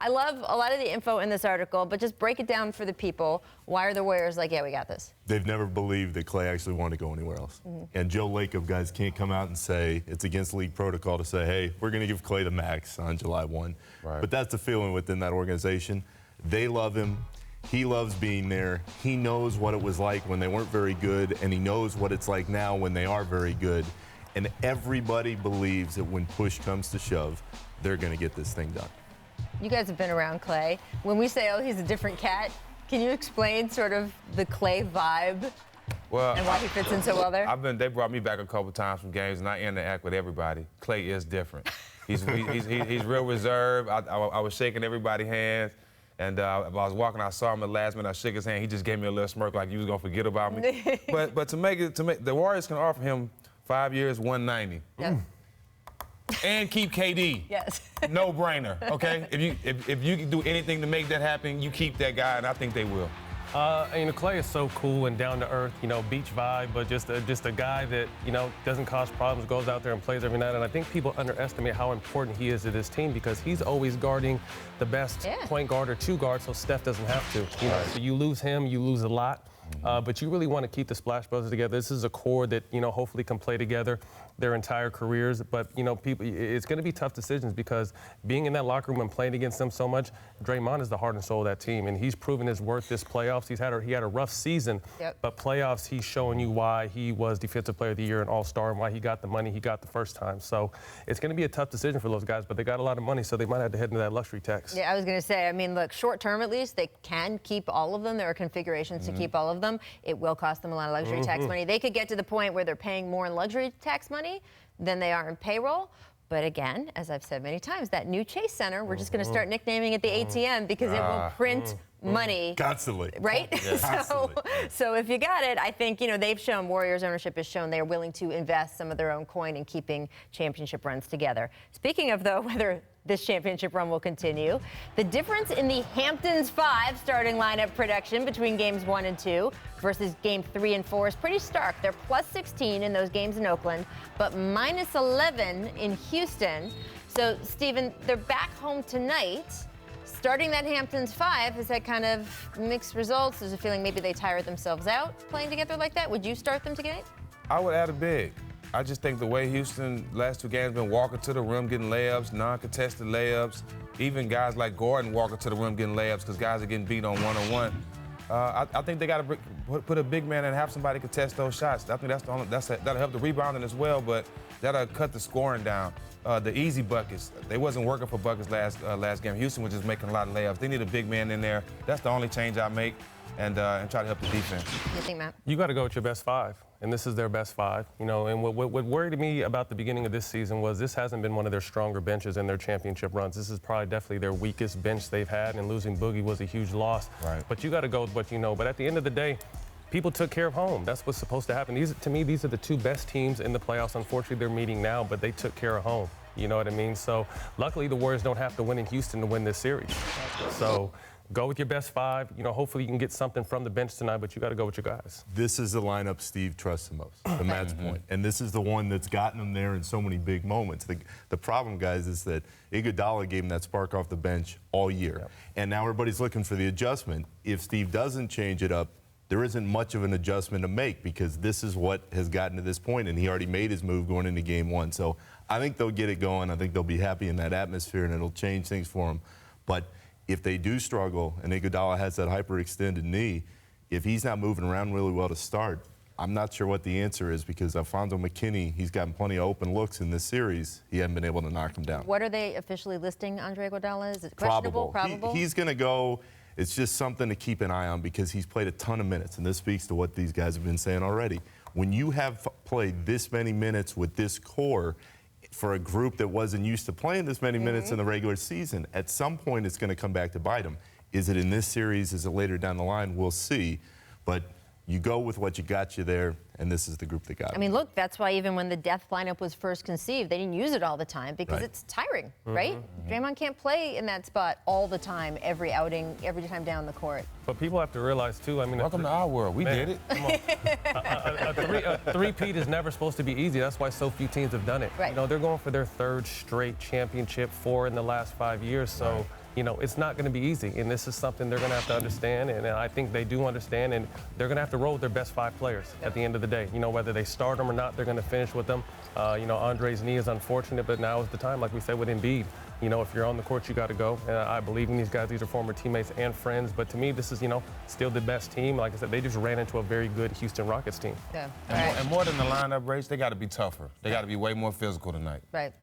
I love a lot of the info in this article, but just break it down for the people. Why are the Warriors like, yeah, we got this? They've never believed that Klay actually wanted to go anywhere else. And Joe Lacob guys can't come out and say it's against league protocol to say, hey, we're going to give Klay the max on July 1. Right. But that's the feeling within that organization. They love him. He loves being there. He knows what it was like when they weren't very good, and he knows what it's like now when they are very good. And everybody believes that when push comes to shove, they're going to get this thing done. You guys have been around Klay. When we say, oh, he's a different cat, can you explain sort of the Klay vibe and why he fits in so well there? They brought me back a couple times from games, and I interact with everybody. Klay is different. He's real reserved. I was shaking everybody's hands, and I was walking. I saw him at the last minute. I shook his hand. He just gave me a little smirk, like you was gonna forget about me. but to make the Warriors can offer him 5 years, 190. Yeah. And keep KD. Yes. No brainer, okay? If you can do anything to make that happen, you keep that guy, and I think they will. Klay is so cool and down to earth, beach vibe, but just a guy that, doesn't cause problems, goes out there and plays every night. And I think people underestimate how important he is to this team because he's always guarding the best point guard or two guards, so Steph doesn't have to. So you lose him, you lose a lot. But you really want to keep the Splash Brothers together. This is a core that, hopefully can play together their entire careers. But, people, it's going to be tough decisions because being in that locker room and playing against them so much, Draymond is the heart and soul of that team. And he's proven his worth this playoffs. He had a rough season, but playoffs, he's showing you why he was Defensive Player of the Year and All-Star and why he got the money he got the first time. So it's going to be a tough decision for those guys, but they got a lot of money, so they might have to head into that luxury tax. Yeah, I was going to say, look, short term at least, they can keep all of them. There are configurations to keep all of them. It will cost them a lot of luxury tax money. They could get to the point where they're paying more in luxury tax money than they are in payroll. But again, as I've said many times, that new Chase Center, we're just going to start nicknaming it the ATM because it will print money. Constantly. Right? So if you got it, I think, they've shown, Warriors ownership has shown they're willing to invest some of their own coin in keeping championship runs together. Speaking of, though, whether this championship run will continue, the difference in the Hamptons 5 starting lineup production between games 1 and 2 versus game 3 and 4 is pretty stark. They're plus 16 in those games in Oakland, but minus 11 in Houston. So, Stephen, they're back home tonight. Starting that Hamptons 5, has that kind of mixed results? There's a feeling maybe they tire themselves out playing together like that. Would you start them tonight? I would add a big. I just think the way Houston last two games been walking to the rim, getting layups, non-contested layups, even guys like Gordon walking to the rim, getting layups because guys are getting beat on one-on-one. I think they got to put a big man and have somebody contest those shots. I think that'll help the rebounding as well, but that'll cut the scoring down. The easy buckets, they wasn't working for buckets last game. Houston was just making a lot of layups. They need a big man in there. That's the only change I make, and try to help the defense. What do you think, Matt? You got to go with your best 5, and this is their best 5. And what worried me about the beginning of this season was this hasn't been one of their stronger benches in their championship runs. This is probably definitely their weakest bench they've had, and losing Boogie was a huge loss. Right. But you got to go with what you know. But at the end of the day, people took care of home. That's what's supposed to happen. To me, these are the two best teams in the playoffs. Unfortunately, they're meeting now, but they took care of home. You know what I mean? So luckily, the Warriors don't have to win in Houston to win this series. So go with your best 5. Hopefully you can get something from the bench tonight, but you got to go with your guys. This is the lineup Steve trusts the most, to Matt's point. And this is the one that's gotten him there in so many big moments. The problem, guys, is that Iguodala gave him that spark off the bench all year. Yep. And now everybody's looking for the adjustment. If Steve doesn't change it up, there isn't much of an adjustment to make because this is what has gotten to this point, and he already made his move going into game 1. So I think they'll get it going. I think they'll be happy in that atmosphere, and it'll change things for them. But if they do struggle and Iguodala has that hyperextended knee, if he's not moving around really well to start, I'm not sure what the answer is because Alfonso McKinney, he's gotten plenty of open looks in this series. He hasn't been able to knock him down. What are they officially listing Andre Iguodala? Is it questionable? Probable? He's going to go. It's just something to keep an eye on because he's played a ton of minutes, and this speaks to what these guys have been saying already. When you have played this many minutes with this core for a group that wasn't used to playing this many minutes in the regular season, at some point it's going to come back to bite them. Is it in this series? Is it later down the line? We'll see. But you go with what you got you there, and this is the group that got it. Look, that's why even when the death lineup was first conceived, they didn't use it all the time because it's tiring, right? Draymond can't play in that spot all the time, every outing, every time down the court. But people have to realize, too, welcome to our world. We did it. Come on. A three-peat is never supposed to be easy. That's why so few teams have done it. Right. They're going for their 3rd straight championship, 4 in the last 5 years. So, you know, it's not going to be easy. And this is something they're going to have to understand. And I think they do understand. And they're going to have to roll with their best 5 players at the end of the day. You know, whether they start them or not, they're going to finish with them. You know, Andre's knee is unfortunate, but now is the time, like we said with Embiid. You know, if you're on the court, you got to go. I believe in these guys. These are former teammates and friends. But to me, this is, you know, still the best team. Like I said, they just ran into a very good Houston Rockets team. Yeah. And more than the lineup race, they got to be tougher. They got to be way more physical tonight. Right.